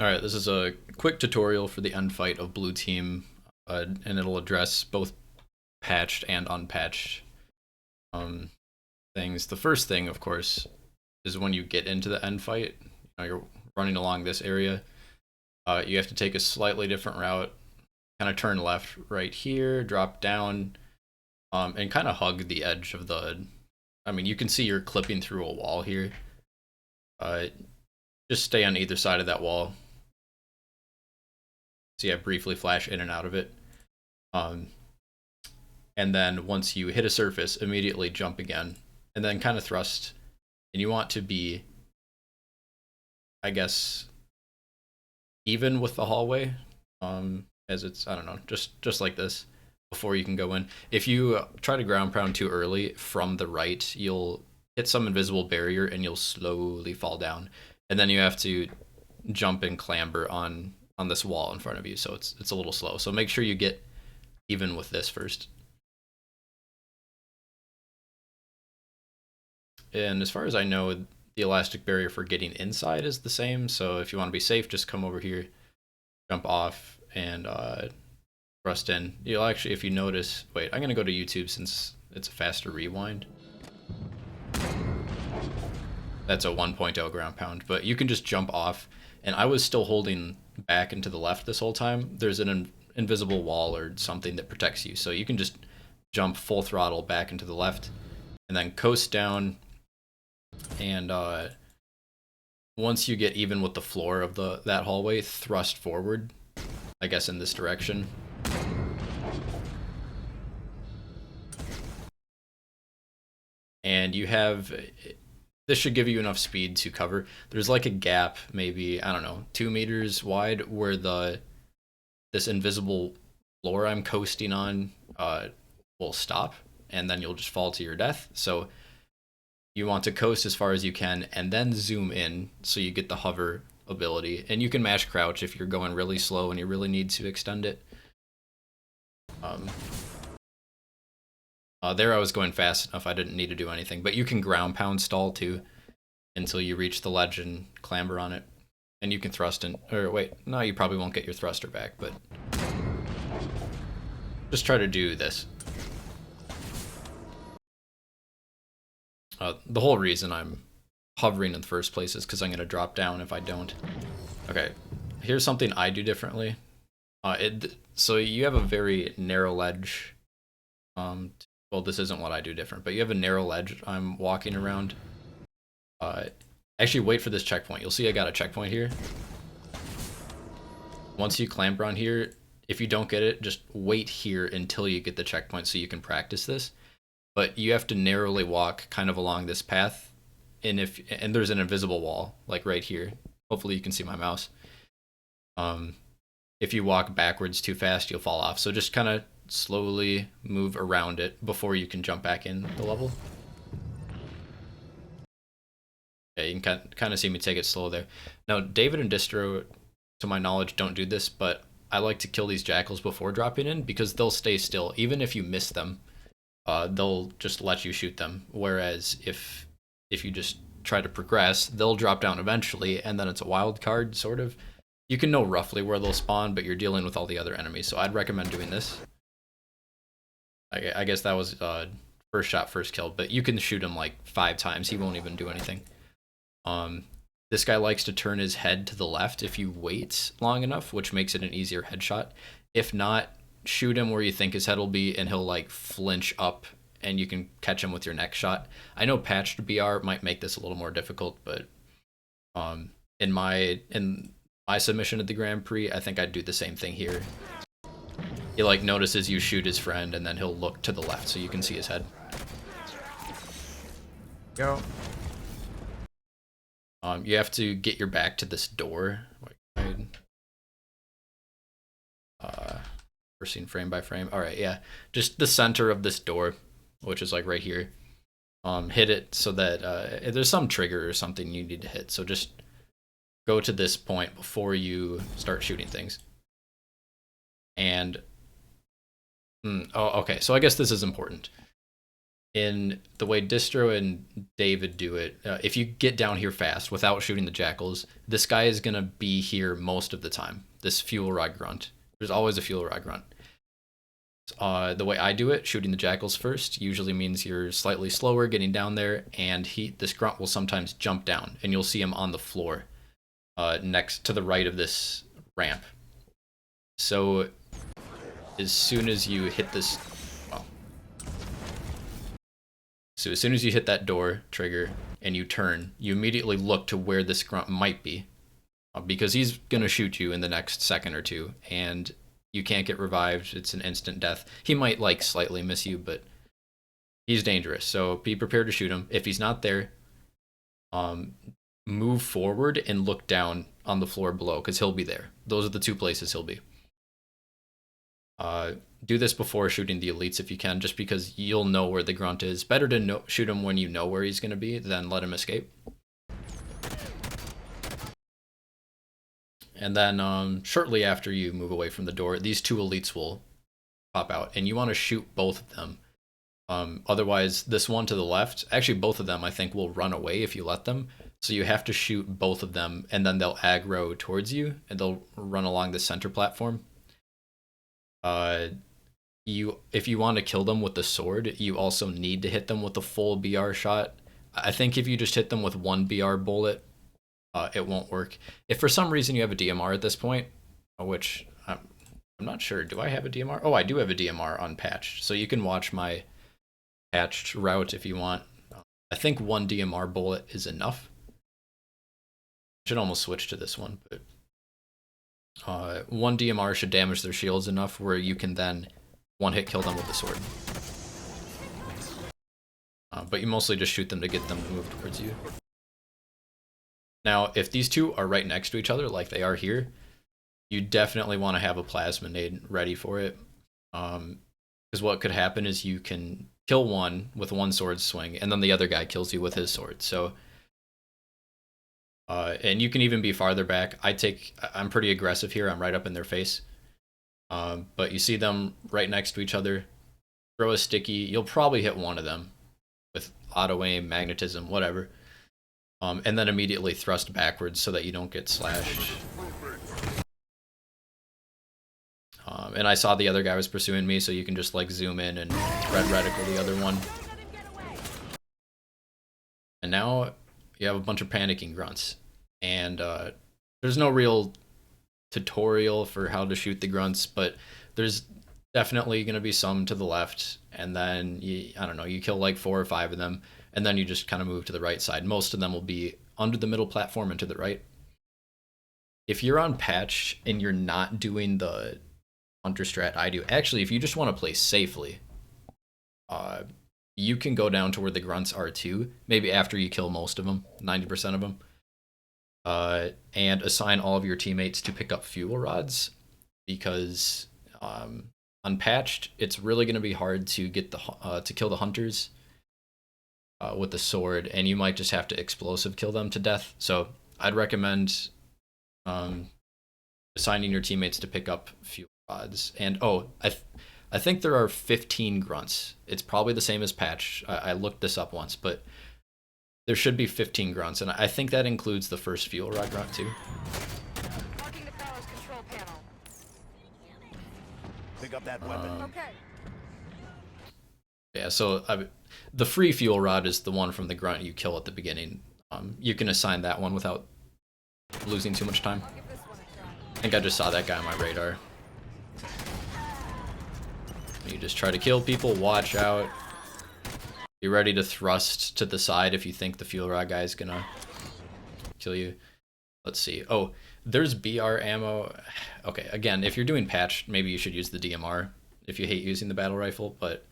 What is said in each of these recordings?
Alright, this is a quick tutorial for the end fight of blue team, and it'll address both patched and unpatched um, things. The first thing, of course, is when you get into the end fight, you're running along this area, you have to take a slightly different route, kind of turn left right here, drop down, and kind of hug the edge of the... I mean, you can see you're clipping through a wall here. Uh, just stay on either side of that wall. See, I briefly flash in and out of it. Um, and then once you hit a surface, immediately jump again, and then kind of thrust. And you want to be, I guess, even with the hallway, as it's, I don't know, just like this, before you can go in. If you try to ground pound too early from the right, you'll hit some invisible barrier and you'll slowly fall down. And then you have to jump and clamber on this wall in front of you, so it's a little slow. So make sure you get even with this first. And as far as I know, the elastic barrier for getting inside is the same, so if you want to be safe, just come over here, jump off, and thrust in. You'll actually, if you notice, wait, I'm gonna go to YouTube since it's a faster rewind. That's a 1.0 ground pound, but you can just jump off, and I was still holding back and to the left this whole time. There's an invisible wall or something that protects you, so you can just jump full throttle back into the left, and then coast down, and once you get even with the floor of that hallway, thrust forward, I guess in this direction. And you have... This should give you enough speed to cover. There's like a gap, maybe, I don't know, 2 meters wide, where this invisible floor I'm coasting on will stop, and then you'll just fall to your death. So you want to coast as far as you can, and then zoom in so you get the hover ability. And you can mash crouch if you're going really slow and you really need to extend it. There I was going fast enough, I didn't need to do anything. But you can ground pound stall too, until you reach the ledge and clamber on it. And you can thrust in, or wait, no, you probably won't get your thruster back, but just try to do this. The whole reason I'm hovering in the first place is because I'm going to drop down if I don't. Okay, here's something I do differently. So you have a very narrow ledge. Well, this isn't what I do different, but you have a narrow ledge I'm walking around. Actually, wait for this checkpoint. You'll see I got a checkpoint here. Once you clamber on here, if you don't get it, just wait here until you get the checkpoint so you can practice this. But you have to narrowly walk kind of along this path, and there's an invisible wall, like right here. Hopefully you can see my mouse. If you walk backwards too fast, you'll fall off. So just kind of slowly move around it before you can jump back in the level. Yeah, you can kind of see me take it slow there. Now, David and Distro, to my knowledge, don't do this, but I like to kill these jackals before dropping in because they'll stay still. Even if you miss them, they'll just let you shoot them. Whereas if you just try to progress, they'll drop down eventually, and then it's a wild card, sort of. You can know roughly where they'll spawn, but you're dealing with all the other enemies, so I'd recommend doing this. I guess that was first shot, first kill, but you can shoot him like 5 times. He won't even do anything. This guy likes to turn his head to the left if you wait long enough, which makes it an easier headshot. If not, shoot him where you think his head will be, and he'll like flinch up, and you can catch him with your next shot. I know patched BR might make this a little more difficult, but in my submission at the Grand Prix, I think I'd do the same thing here. He like notices you shoot his friend, and then he'll look to the left so you can see his head. Go. You have to get your back to this door. We're seeing frame by frame. All right, yeah, just the center of this door, which is like right here. Hit it so that there's some trigger or something you need to hit. So just go to this point before you start shooting things. And oh, okay. So I guess this is important. in the way Distro and David do it, if you get down here fast without shooting the jackals, this guy is going to be here most of the time. This fuel rod grunt. There's always a fuel rod grunt. The way I do it, shooting the jackals first, usually means you're slightly slower getting down there, and this grunt will sometimes jump down, and you'll see him on the floor next to the right of this ramp. So as soon as you hit this, well, so as soon as you hit that door trigger and you turn, you immediately look to where this grunt might be, because he's gonna shoot you in the next second or two, and you can't get revived. It's an instant death. He might like slightly miss you, but he's dangerous. So be prepared to shoot him. If he's not there, move forward and look down on the floor below, because he'll be there. Those are the two places he'll be. Do this before shooting the elites if you can, just because you'll know where the grunt is. Better to shoot him when you know where he's going to be than let him escape. And then shortly after you move away from the door, these two elites will pop out, and you want to shoot both of them. Otherwise, this one to the left, actually both of them I think will run away if you let them. So you have to shoot both of them, and then they'll aggro towards you, and they'll run along the center platform. If you want to kill them with the sword, you also need to hit them with the full BR shot. I think if you just hit them with one BR bullet, it won't work. If for some reason you have a DMR at this point, which I'm not sure, do I have a DMR? Oh, I do have a DMR unpatched, so you can watch my patched route if you want. I think one DMR bullet is enough. Should almost switch to this one, but one DMR should damage their shields enough where you can then one-hit kill them with the sword. But you mostly just shoot them to get them to move towards you. Now, if these two are right next to each other, like they are here, you definitely want to have a plasma nade ready for it. Because what could happen is you can kill one with one sword swing, and then the other guy kills you with his sword. So, and you can even be farther back. I'm pretty aggressive here. I'm right up in their face. But you see them right next to each other. Throw a sticky. You'll probably hit one of them with auto aim, magnetism, whatever. And then immediately thrust backwards so that you don't get slashed. And I saw the other guy was pursuing me, so you can just like zoom in and red reticle the other one. And now you have a bunch of panicking grunts. And there's no real tutorial for how to shoot the grunts, but there's definitely going to be some to the left. And then, I don't know, you kill like 4 or 5 of them. And then you just kind of move to the right side. Most of them will be under the middle platform and to the right. If you're on patch and you're not doing the hunter strat I do, actually, if you just want to play safely, you can go down to where the grunts are too, maybe after you kill most of them, 90% of them, and assign all of your teammates to pick up fuel rods, because unpatched, it's really going to be hard to get to kill the hunters with the sword, and you might just have to explosive kill them to death. So I'd recommend assigning your teammates to pick up fuel rods. And I think there are 15 grunts. It's probably the same as patch. I looked this up once, but there should be 15 grunts, and I think that includes the first fuel rod grunt too. Marking the power's control panel. Pick up that weapon. Okay. Yeah, so the free fuel rod is the one from the grunt you kill at the beginning. You can assign that one without losing too much time. I'll give this one a try. I think I just saw that guy on my radar. You just try to kill people, watch out. Be ready to thrust to the side if you think the fuel rod guy is gonna kill you. Let's see. Oh, there's BR ammo. Okay, again, if you're doing patch, maybe you should use the DMR if you hate using the battle rifle, but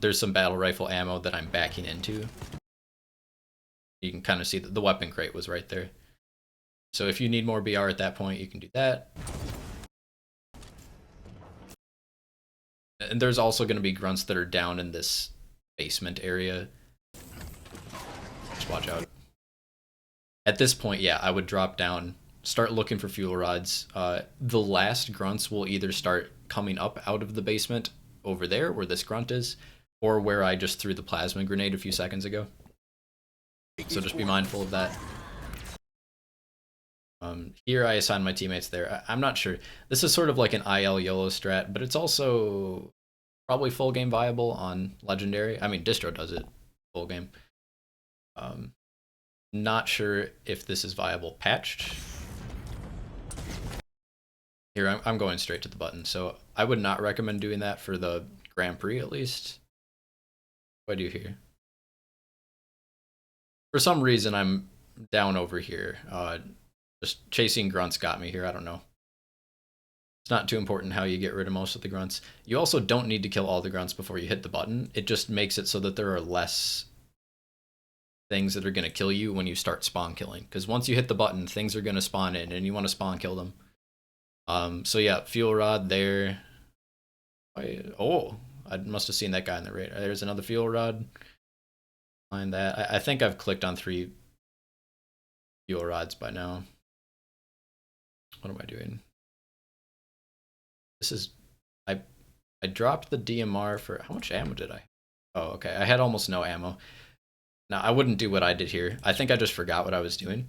there's some battle rifle ammo that I'm backing into. You can kind of see that the weapon crate was right there. So if you need more BR at that point, you can do that. And there's also going to be grunts that are down in this basement area. Just watch out. At this point, yeah, I would drop down, start looking for fuel rods. The last grunts will either start coming up out of the basement over there where this grunt is, or where I just threw the plasma grenade a few seconds ago. So just be mindful of that. Here I assign my teammates there. I'm not sure. This is sort of like an IL YOLO strat, but it's also probably full game viable on Legendary. I mean, Distro does it full game. Not sure if this is viable patched. Here, I'm going straight to the button, so I would not recommend doing that for the Grand Prix, at least. What do I do here? For some reason, I'm down over here. Just chasing grunts got me here, I don't know. It's not too important how you get rid of most of the grunts. You also don't need to kill all the grunts before you hit the button. It just makes it so that there are less things that are going to kill you when you start spawn killing. Because once you hit the button, things are going to spawn in, and you want to spawn kill them. So yeah, fuel rod there. Oh, I must have seen that guy in the radar. There's another fuel rod. Find that. I think I've clicked on 3 fuel rods by now. What am I doing? This is... I dropped the DMR for... How much ammo did I? Oh, okay. I had almost no ammo. Now, I wouldn't do what I did here. I think I just forgot what I was doing.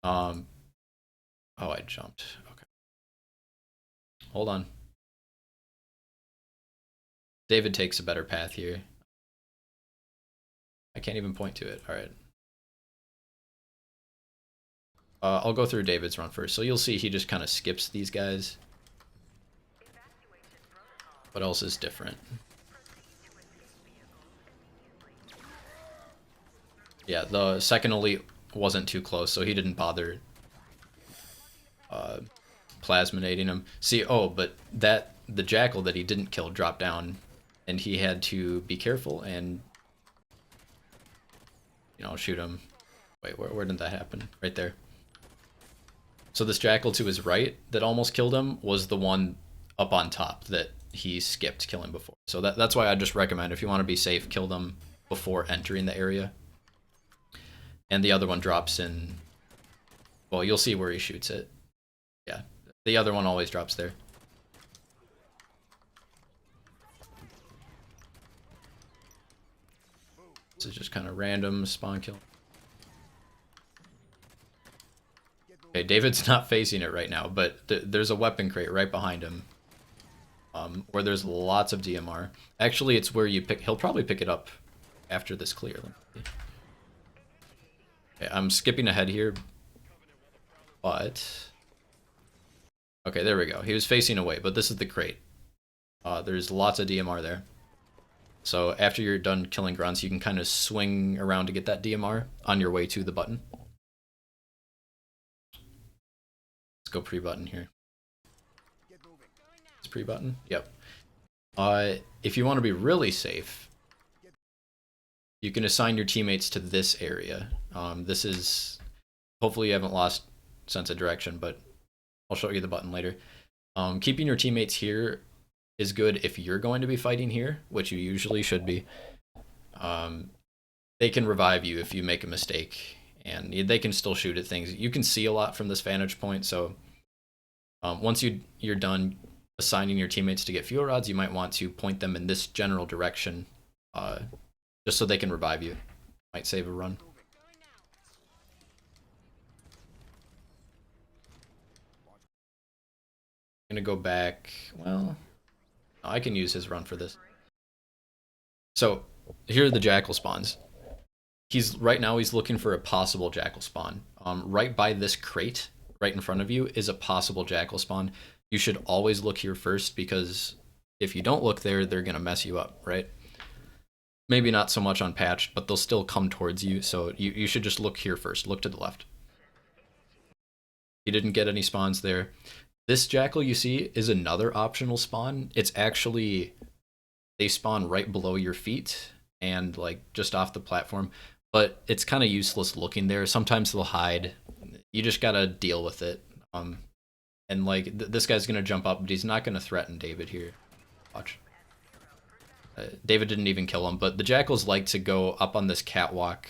Oh, I jumped. Okay. Hold on. David takes a better path here. I can't even point to it. All right. I'll go through David's run first. So you'll see he just kind of skips these guys. What else is different? Yeah, the second elite wasn't too close, so he didn't bother plasminating him. See, oh, but the jackal that he didn't kill dropped down, and he had to be careful and, you know, shoot him. Wait, where did that happen? Right there. So this jackal to his right that almost killed him was the one up on top that he skipped killing before. So that's why I just recommend, if you want to be safe, kill them before entering the area. And the other one drops in... Well, you'll see where he shoots it. Yeah, the other one always drops there. This is just kind of random spawn kill. Okay, David's not facing it right now, but there's a weapon crate right behind him. Where there's lots of DMR. Actually, it's where you pick... He'll probably pick it up after this clear. Okay, I'm skipping ahead here, but... Okay, there we go. He was facing away, but this is the crate. There's lots of DMR there. So after you're done killing grunts, you can kind of swing around to get that DMR on your way to the button. Let's go pre-button here. It's pre-button? Yep. If you want to be really safe, you can assign your teammates to this area. This is... Hopefully you haven't lost sense of direction, but I'll show you the button later. Keeping your teammates here is good if you're going to be fighting here, which you usually should be. They can revive you if you make a mistake, and they can still shoot at things. You can see a lot from this vantage point, so once you're done assigning your teammates to get fuel rods, you might want to point them in this general direction, just so they can revive you. Might save a run. I'm gonna go back. Well, I can use his run for this. So here are the jackal spawns. Right now he's looking for a possible jackal spawn. Right by this crate, right in front of you, is a possible jackal spawn. You should always look here first, because if you don't look there, they're gonna mess you up, right? Maybe not so much unpatched, but they'll still come towards you, so you should just look here first. Look to the left. You didn't get any spawns there. This jackal you see is another optional spawn. It's actually... They spawn right below your feet and like just off the platform, but it's kind of useless looking there. Sometimes they'll hide. You just gotta deal with it. And like this guy's gonna jump up, but he's not gonna threaten David here. Watch. David didn't even kill him, but the jackals like to go up on this catwalk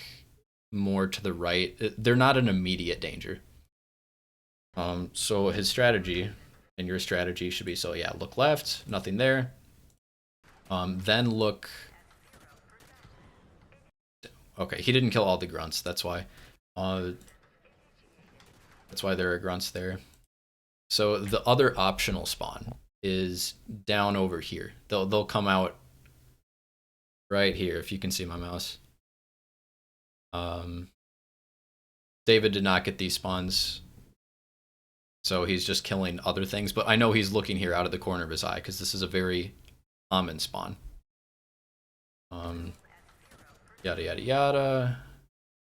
more to the right. They're not an immediate danger. So his strategy and your strategy should be, so yeah, look left, nothing there. Then look. Okay, he didn't kill all the grunts. That's why. That's why there are grunts there. So the other optional spawn is down over here. They'll come out right here if you can see my mouse. David did not get these spawns, so he's just killing other things. But I know he's looking here out of the corner of his eye because this is a very common spawn. Yada yada yada.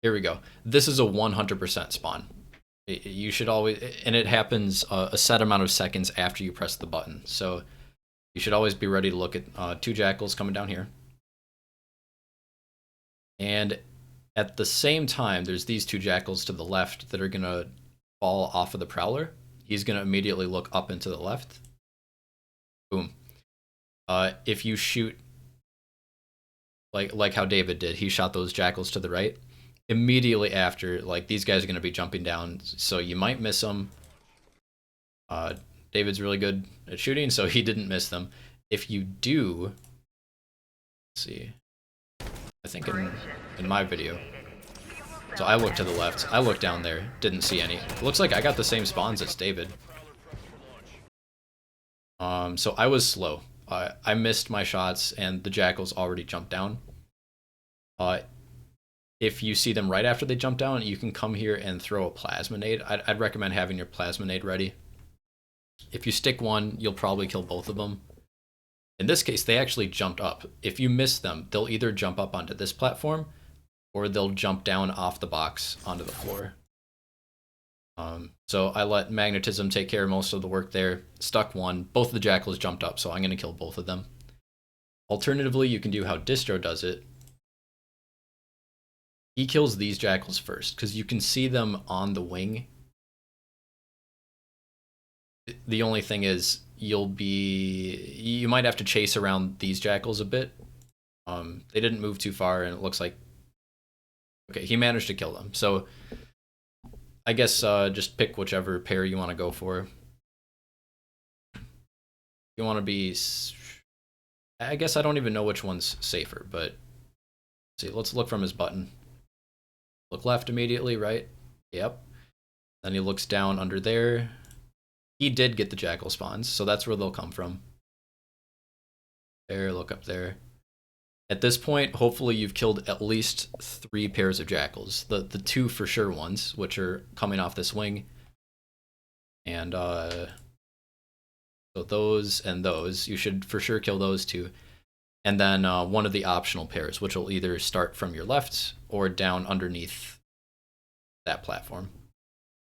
Here we go. This is a 100% spawn. You should always, and it happens a set amount of seconds after you press the button. So you should always be ready to look at 2 jackals coming down here. And at the same time, there's these 2 jackals to the left that are going to fall off of the prowler. He's going to immediately look up and to the left. Boom. If you shoot like how David did, he shot those jackals to the right. Immediately after, like, these guys are going to be jumping down, so you might miss them. David's really good at shooting, so he didn't miss them. If you do, let's see, I think in my video, so I looked to the left, I looked down there, didn't see any. Looks like I got the same spawns as David. So I was slow. I missed my shots, and the jackals already jumped down. If you see them right after they jump down, you can come here and throw a plasma nade. I'd recommend having your plasma nade ready. If you stick one, you'll probably kill both of them. In this case, they actually jumped up. If you miss them, they'll either jump up onto this platform, or they'll jump down off the box onto the floor. So I let magnetism take care of most of the work there. Stuck one. Both of the jackals jumped up, so I'm going to kill both of them. Alternatively, you can do how Distro does it. He kills these jackals first, because you can see them on the wing. The only thing is, you might have to chase around these jackals a bit. They didn't move too far, and it looks like, okay, he managed to kill them. So I guess just pick whichever pair you want to go for. You want to be, I guess I don't even know which one's safer, but see, let's look from his button. Look left immediately, right? Yep. Then he looks down under there. He did get the jackal spawns, so that's where they'll come from. There, look up there. At this point, hopefully you've killed at least 3 pairs of jackals. The 2 for sure ones, which are coming off this wing. And so those and those, you should for sure kill those 2. And then one of the optional pairs, which will either start from your left or down underneath that platform.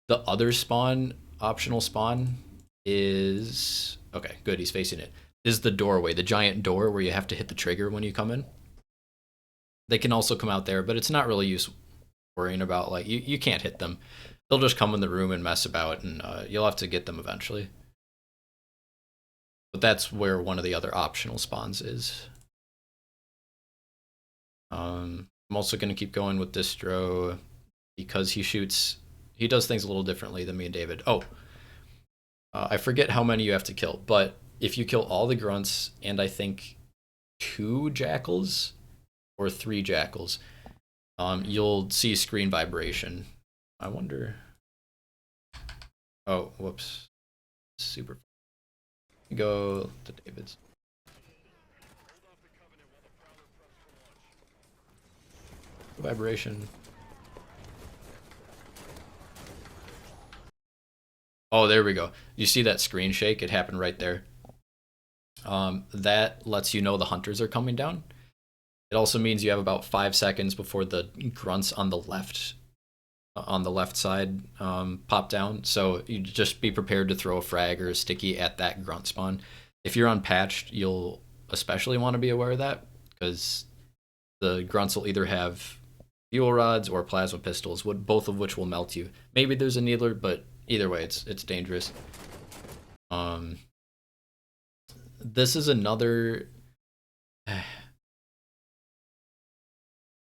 The other spawn, optional spawn, is, okay, good, he's facing it, is the doorway, the giant door where you have to hit the trigger when you come in. They can also come out there, but it's not really use worrying about, like, you can't hit them. They'll just come in the room and mess about, and you'll have to get them eventually. But that's where one of the other optional spawns is. I'm also going to keep going with Distro because he does things a little differently than me and David. Oh, I forget how many you have to kill, but if you kill all the grunts and I think 2 jackals or 3 jackals, you'll see screen vibration. I wonder. Oh, whoops. Super. Go to David's. Vibration. Oh, there we go. You see that screen shake? It happened right there. That lets you know the hunters are coming down. It also means you have about 5 seconds before the grunts on the left side pop down. So you just be prepared to throw a frag or a sticky at that grunt spawn. If you're unpatched, you'll especially want to be aware of that, because the grunts will either have fuel rods or plasma pistols, both of which will melt you. Maybe there's a needler, but either way, it's dangerous. This is another.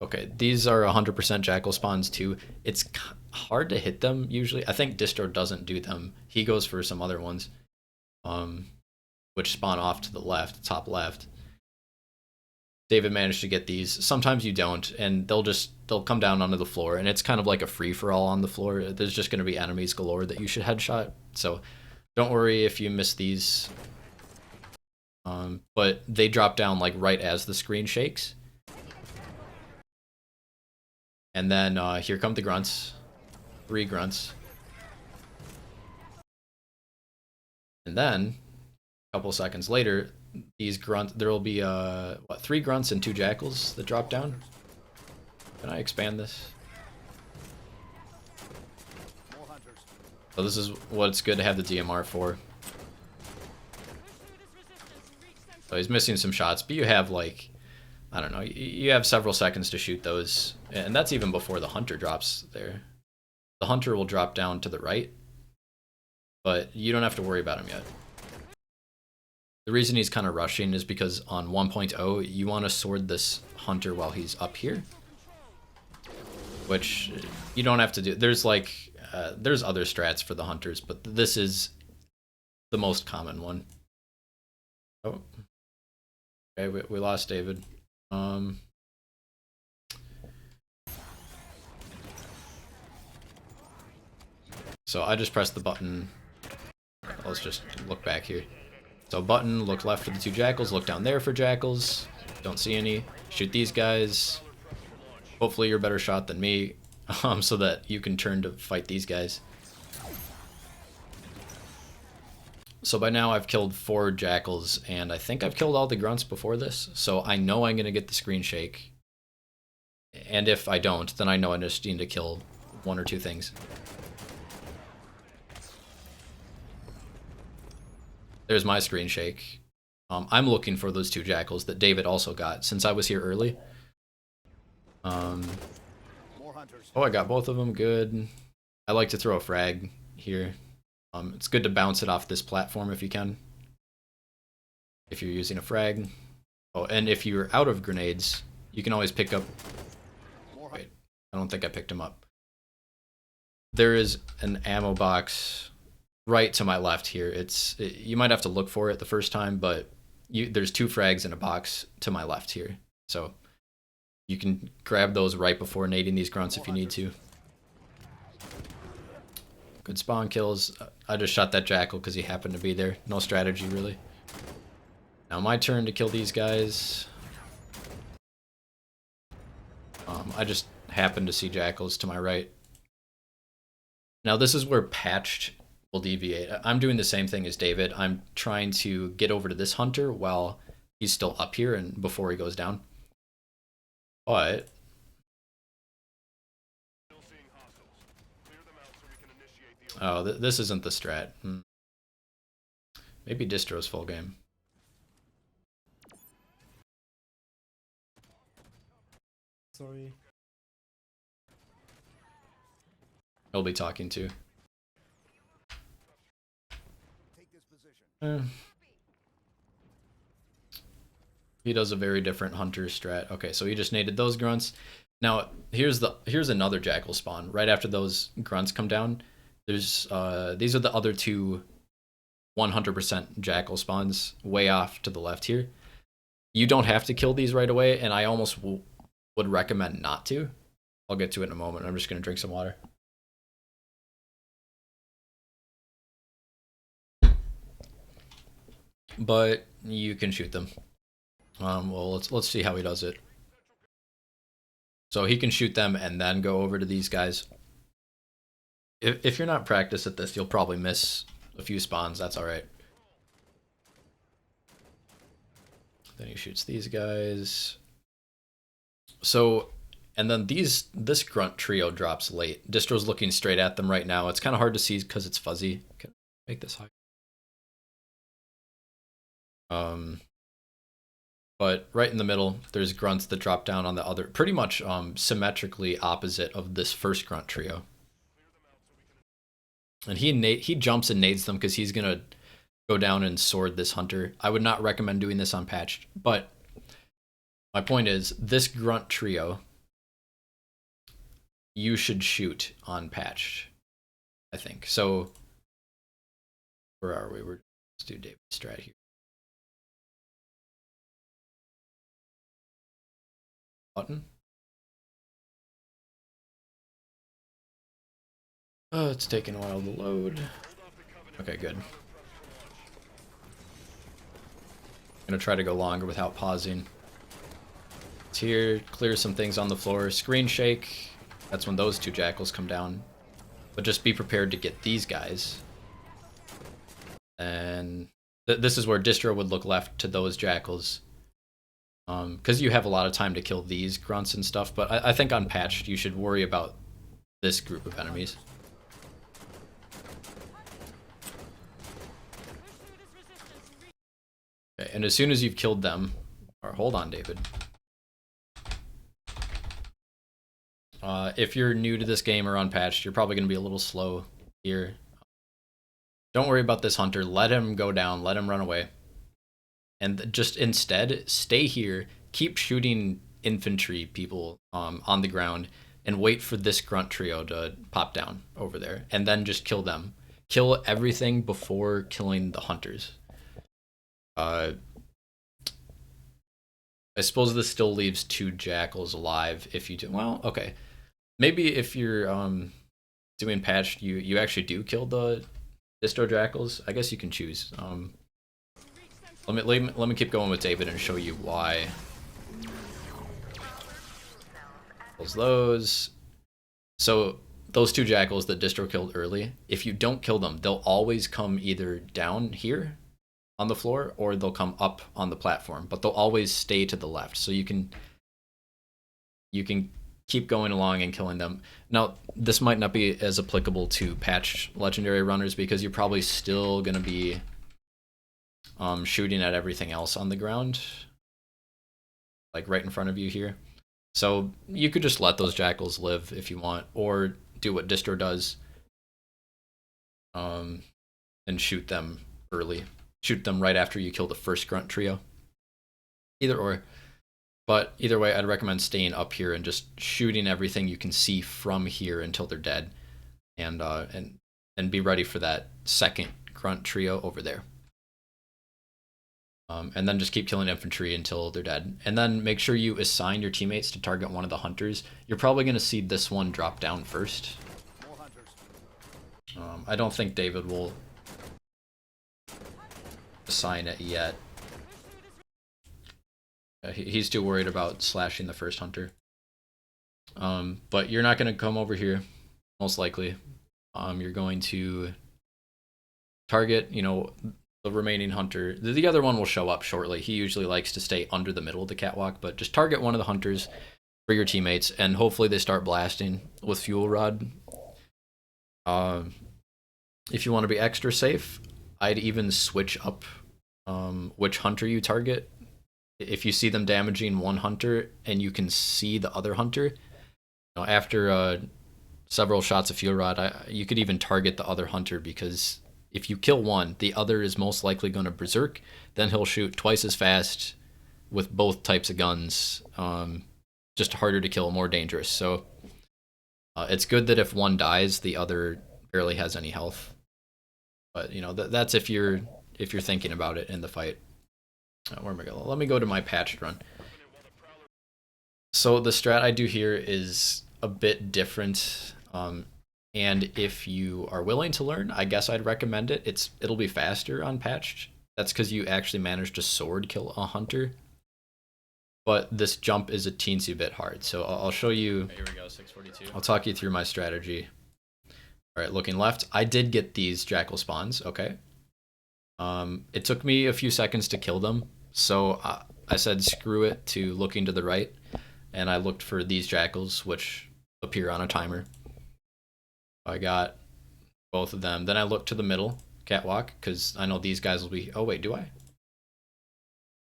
Okay, these are 100% jackal spawns too. It's hard to hit them usually. I think Distro doesn't do them. He goes for some other ones, which spawn off to the left, top left. David managed to get these. Sometimes you don't, and they'll come down onto the floor, and it's kind of like a free for all on the floor. There's just going to be enemies galore that you should headshot. So don't worry if you miss these. But they drop down like right as the screen shakes. And then here come the grunts. 3 grunts. And then a couple seconds later, these grunts, there will be 3 grunts and 2 jackals that drop down. Can I expand this? So this is what it's good to have the DMR for. So he's missing some shots, but you have like, I don't know, you have several seconds to shoot those. And that's even before the hunter drops there. The hunter will drop down to the right, but you don't have to worry about him yet. The reason he's kind of rushing is because on 1.0, you want to sword this hunter while he's up here. Which you don't have to do. There's like, there's other strats for the hunters, but this is the most common one. Oh. Okay, we lost David. So I just pressed the button. Let's just look back here. So button, look left for the 2 jackals, look down there for jackals. Don't see any. Shoot these guys. Hopefully you're a better shot than me, so that you can turn to fight these guys. So by now I've killed 4 jackals, and I think I've killed all the grunts before this, so I know I'm going to get the screen shake. And if I don't, then I know I just need to kill 1 or 2 things. There's my screen shake. I'm looking for those 2 jackals that David also got, since I was here early. Oh, I got both of them, good. I like to throw a frag here. It's good to bounce it off this platform if you can. If you're using a frag. Oh, and if you're out of grenades, you can always pick up... Wait, I don't think I picked him up. There is an ammo box right to my left here. You might have to look for it the first time, but there's 2 frags in a box to my left here. So you can grab those right before nading these grunts if you need to. Good spawn kills. I just shot that jackal because he happened to be there. No strategy, really. Now my turn to kill these guys. I just happened to see jackals to my right. Now this is where patched will deviate. I'm doing the same thing as David. I'm trying to get over to this hunter while he's still up here and before he goes down. But oh, this isn't the strat. Maybe Distro's full game. Sorry. He'll be talking to. He does a very different hunter strat. Okay, so he just naded those grunts. Now here's another jackal spawn. Right after those grunts come down, there's these are the other 2 100% jackal spawns way off to the left here. You don't have to kill these right away, and I almost would recommend not to. I'll get to it in a moment. I'm just gonna drink some water. But you can shoot them. Well, let's see how he does it. So he can shoot them and then go over to these guys. If you're not practiced at this, you'll probably miss a few spawns. That's all right. Then he shoots these guys. So, and then this grunt trio drops late. Distro's looking straight at them right now. It's kind of hard to see because it's fuzzy. Can I make this high? But right in the middle, there's grunts that drop down on the other, pretty much symmetrically opposite of this first grunt trio. And he jumps and nades them because he's gonna go down and sword this hunter. I would not recommend doing this on patched, but my point is this grunt trio you should shoot on patched, I think. So where are we? Let's do David strat here. button. Oh, it's taking a while to load. Okay, good. I'm gonna try to go longer without pausing. It's here, clear some things on the floor. Screen shake. That's when those two jackals come down. But just be prepared to get these guys. And this is where distro would look left to those jackals. Because you have a lot of time to kill these grunts and stuff. But I think unpatched, you should worry about this group of enemies. Okay, and as soon as you've killed them, or hold on, David. If you're new to this game or unpatched, you're probably going to be a little slow here. Don't worry about this hunter. Let him go down. Let him run away. And just instead, stay here. Keep shooting infantry people on the ground and wait for this grunt trio to pop down over there. And then just kill them. Kill everything before killing the hunters. I suppose this still leaves two jackals alive if you do. Well, okay. Maybe if you're doing patched, you actually do kill the distro jackals. I guess you can choose. Let me keep going with David and show you why. Kills those. So those two jackals that distro killed early, if you don't kill them, they'll always come either down here on the floor or they'll come up on the platform, but they'll always stay to the left. So you can keep going along and killing them. Now, this might not be as applicable to patch legendary runners because you're probably still going to be shooting at everything else on the ground, like right in front of you here. So you could just let those jackals live if you want, or do what distro does and shoot them early. Shoot them right after you kill the first grunt trio. Either or. But either way, I'd recommend staying up here and just shooting everything you can see from here until they're dead, and be ready for that second grunt trio over there. And then just keep killing infantry until they're dead. And then make sure you assign your teammates to target one of the hunters. You're probably going to see this one drop down first. I don't think David will assign it yet. He's too worried about slashing the first hunter. But you're not going to come over here, most likely. You're going to target, the remaining hunter. The other one will show up shortly. He usually likes to stay under the middle of the catwalk, but just target one of the hunters for your teammates, and hopefully they start blasting with fuel rod. If you want to be extra safe, I'd even switch up which hunter you target. If you see them damaging one hunter and you can see the other hunter, after several shots of fuel rod, you could even target the other hunter, because if you kill one, the other is most likely going to berserk. Then he'll shoot twice as fast with both types of guns. Just harder to kill, more dangerous. So it's good that if one dies, the other barely has any health. But that's if you're thinking about it in the fight. Where am I going? Let me go to my patched run. So the strat I do here is a bit different. And if you are willing to learn, I guess I'd recommend it. It'll be faster on patched. That's because you actually managed to sword kill a hunter. But this jump is a teensy bit hard. So I'll show you. Here we go, 642. I'll talk you through my strategy. All right, looking left. I did get these jackal spawns, okay. It took me a few seconds to kill them. So I said screw it to looking to the right. And I looked for these jackals, which appear on a timer. I got both of them. Then I looked to the middle catwalk because I know these guys will be. Oh wait, do I?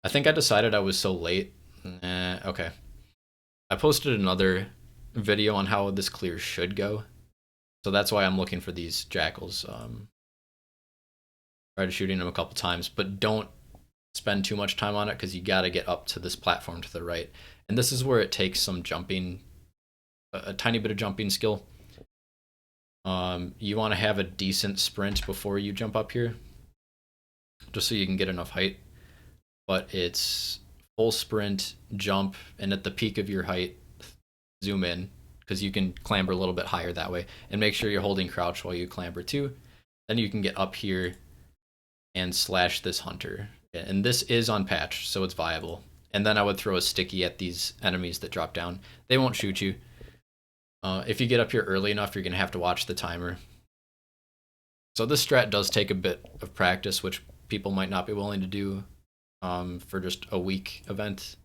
I think I decided I was so late. Okay. I posted another video on how this clear should go, so that's why I'm looking for these jackals. Tried shooting them a couple times, but don't spend too much time on it because you got to get up to this platform to the right, and this is where it takes some jumping, a tiny bit of jumping skill. You want to have a decent sprint before you jump up here, just so you can get enough height. But it's full sprint, jump, and at the peak of your height, zoom in, because you can clamber a little bit higher that way. And make sure you're holding crouch while you clamber too. Then you can get up here and slash this hunter. And this is unpatched, so it's viable. And then I would throw a sticky at these enemies that drop down. They won't shoot you. If you get up here early enough, you're going to have to watch the timer. So this strat does take a bit of practice, which people might not be willing to do for just a week event.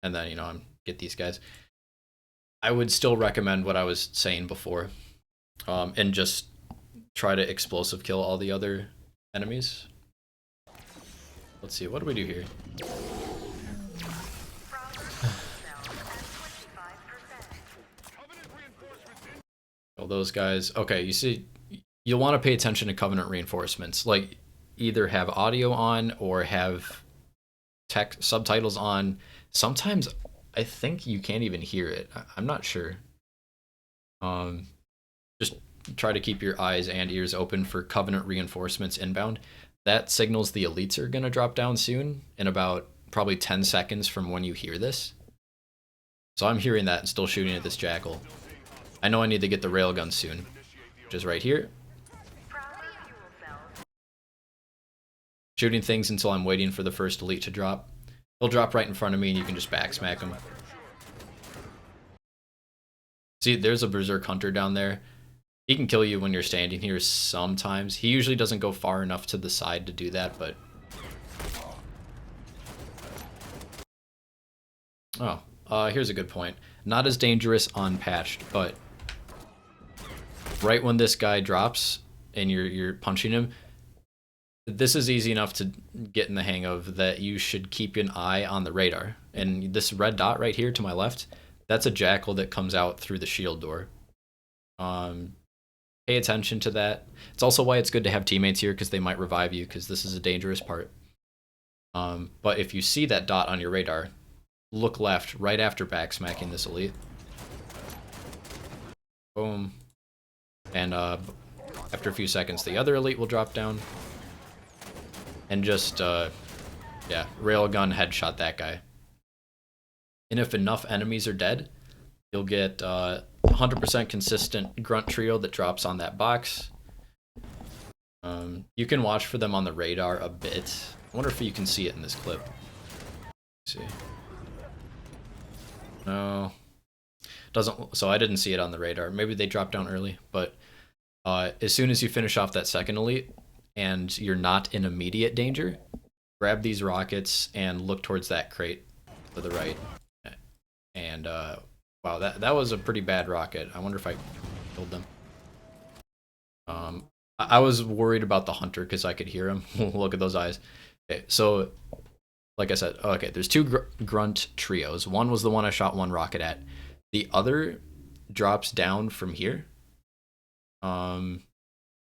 And then, you know, get these guys. I would still recommend what I was saying before, and just try to explosive kill all the other enemies. Let's see, what do we do here? Oh, those guys. Okay, you see, you'll want to pay attention to Covenant reinforcements. Like, either have audio on or have text subtitles on. Sometimes I think you can't even hear it. I'm not sure. Just try to keep your eyes and ears open for Covenant reinforcements inbound. That signals the elites are going to drop down soon, in about probably 10 seconds from when you hear this. So I'm hearing that and still shooting at this jackal. I know I need to get the railgun soon, which is right here. Shooting things until I'm waiting for the first elite to drop. He'll drop right in front of me and you can just backsmack him. See, there's a Berserk Hunter down there. He can kill you when you're standing here sometimes. He usually doesn't go far enough to the side to do that, but... Oh, here's a good point. Not as dangerous unpatched, but... right when this guy drops and you're punching him, this is easy enough to get in the hang of, that you should keep an eye on the radar. And this red dot right here to my left, that's a jackal that comes out through the shield door. Pay attention to that. It's also why it's good to have teammates here, because they might revive you, because this is a dangerous part. But if you see that dot on your radar, look left right after backsmacking this elite. Boom. And after a few seconds, the other elite will drop down. And just, yeah, railgun headshot that guy. And if enough enemies are dead, you'll get 100% consistent grunt trio that drops on that box. You can watch for them on the radar a bit. I wonder if you can see it in this clip. Let's see. No. Doesn't, so I didn't see it on the radar. Maybe they dropped down early, but as soon as you finish off that second elite and you're not in immediate danger, grab these rockets and look towards that crate to the right. And wow, that was a pretty bad rocket. I wonder if I killed them. I was worried about the hunter because I could hear him. Look at those eyes. Okay, so like I said, okay, there's two grunt trios. One was the one I shot one rocket at. The other drops down from here. And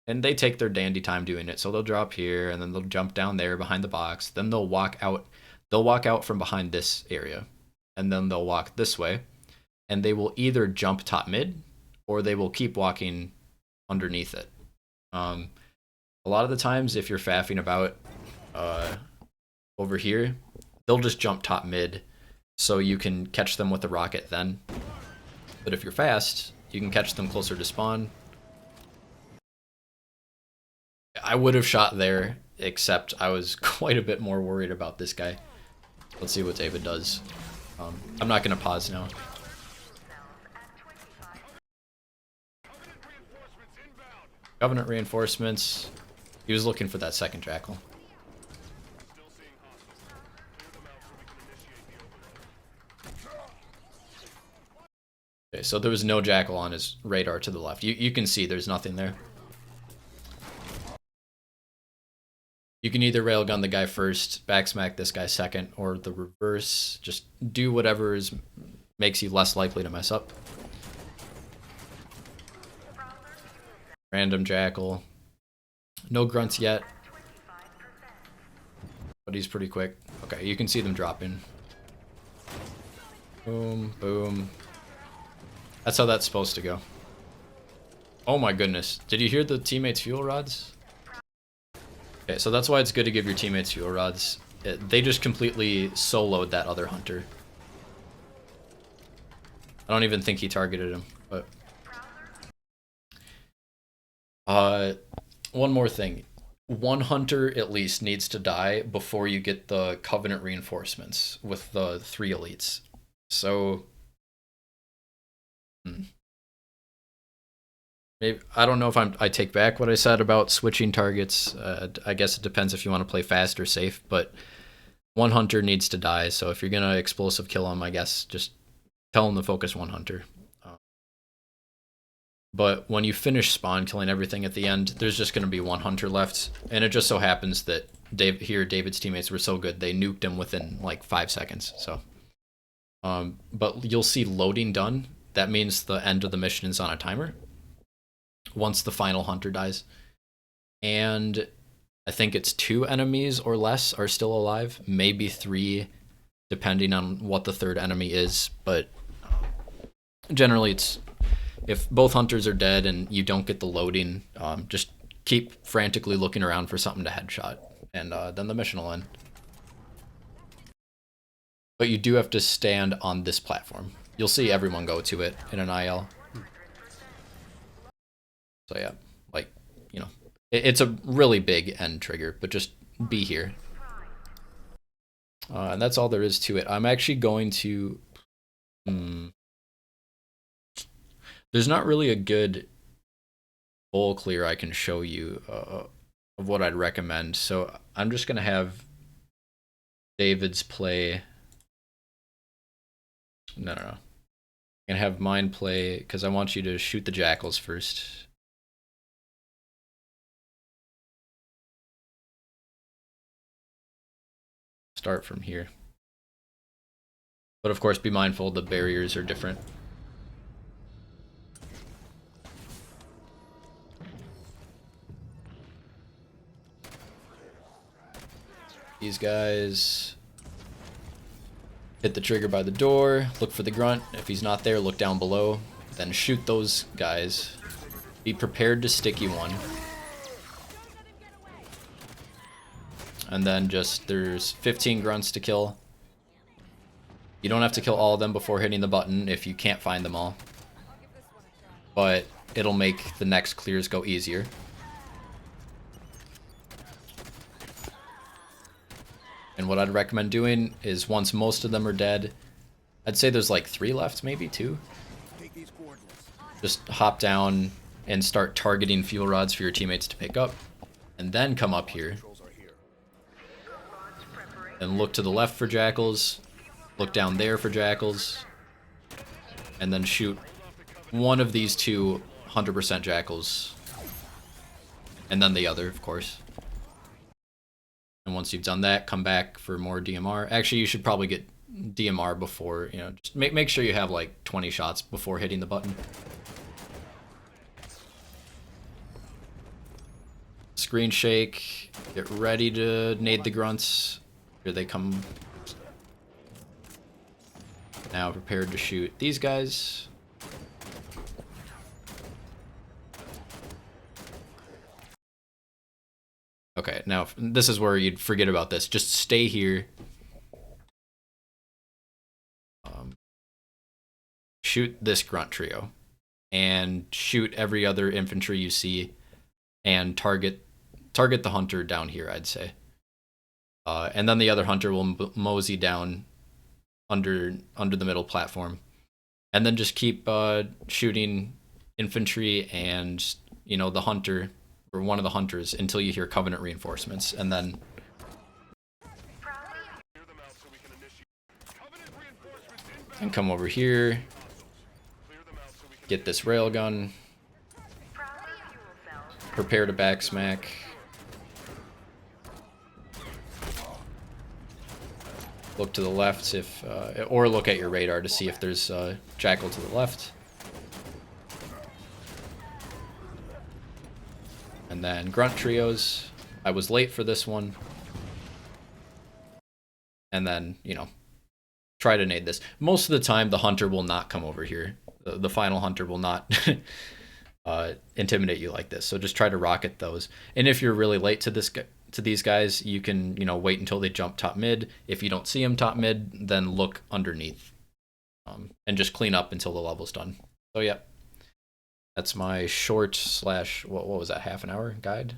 they take their dandy time doing it. So they'll drop here and then they'll jump down there behind the box. Then they'll walk out. They'll walk out from behind this area. And then they'll walk this way. And they will either jump top mid or they will keep walking underneath it. A lot of the times if you're faffing about over here, they'll just jump top mid so you can catch them with the rocket then. But if you're fast, you can catch them closer to spawn. I would have shot there, except I was quite a bit more worried about this guy. Let's see what David does. I'm not going to pause now. Covenant reinforcements. He was looking for that second jackal. Okay, so there was no jackal on his radar to the left. You can see there's nothing there. You can either railgun the guy first, backsmack this guy second, or the reverse. Just do whatever makes you less likely to mess up. Random jackal. No grunts yet. But he's pretty quick. Okay, you can see them dropping. Boom, boom. That's how that's supposed to go. Oh my goodness. Did you hear the teammates' fuel rods? Okay, so that's why it's good to give your teammates fuel rods. They just completely soloed that other hunter. I don't even think he targeted him, but... one more thing. One hunter at least needs to die before you get the Covenant reinforcements with the 3 elites. So... Maybe, I don't know if I take back what I said about switching targets. I guess it depends if you want to play fast or safe, but one hunter needs to die, so if you're going to explosive kill him, I guess just tell him to focus one hunter. But when you finish spawn killing everything at the end, there's just going to be one hunter left, and it just so happens that David's teammates were so good, they nuked him within like 5 seconds, so. But you'll see loading done. That means the end of the mission is on a timer once the final hunter dies. And I think it's 2 enemies or less are still alive, maybe 3, depending on what the 3rd enemy is. But generally, it's if both hunters are dead and you don't get the loading, just keep frantically looking around for something to headshot, and then the mission will end. But you do have to stand on this platform. You'll see everyone go to it in an IL. So yeah, like, you know, it's a really big end trigger, but just be here. And that's all there is to it. I'm actually going to... There's not really a good bowl clear I can show you of what I'd recommend. So I'm just going to have David's play... No. I'm going to have mine play, because I want you to shoot the jackals first. Start from here. But of course, be mindful the barriers are different. These guys hit the trigger by the door, look for the grunt. If he's not there, look down below. Then shoot those guys. Be prepared to sticky one. And then just, there's 15 grunts to kill. You don't have to kill all of them before hitting the button if you can't find them all. But it'll make the next clears go easier. And what I'd recommend doing is once most of them are dead, I'd say there's like 3 left, maybe 2. Just hop down and start targeting fuel rods for your teammates to pick up. And then come up here. And look to the left for jackals, look down there for jackals, and then shoot one of these 2 100% jackals, and then the other, of course. And once you've done that, come back for more DMR. Actually, you should probably get DMR before, you know, just make sure you have like 20 shots before hitting the button. Screen shake, get ready to nade the grunts. Here they come. Now prepared to shoot these guys. Okay, now this is where you'd forget about this. Just stay here. Shoot this grunt trio. And shoot every other infantry you see. And target the hunter down here, I'd say. And then the other hunter will mosey down under the middle platform, and then just keep shooting infantry and, you know, the hunter or one of the hunters until you hear Covenant reinforcements, and then come over here, get this railgun, prepare to backsmack. Look to the left if, or look at your radar to see if there's a jackal to the left. And then grunt trios. I was late for this one. And then, you know, try to nade this. Most of the time, the hunter will not come over here. The final hunter will not intimidate you like this. So just try to rocket those. And if you're really late to this to these guys, you can, wait until they jump top mid. If you don't see them top mid, then look underneath, and just clean up until the level's done. So yeah, that's my short slash what was that, half an hour guide.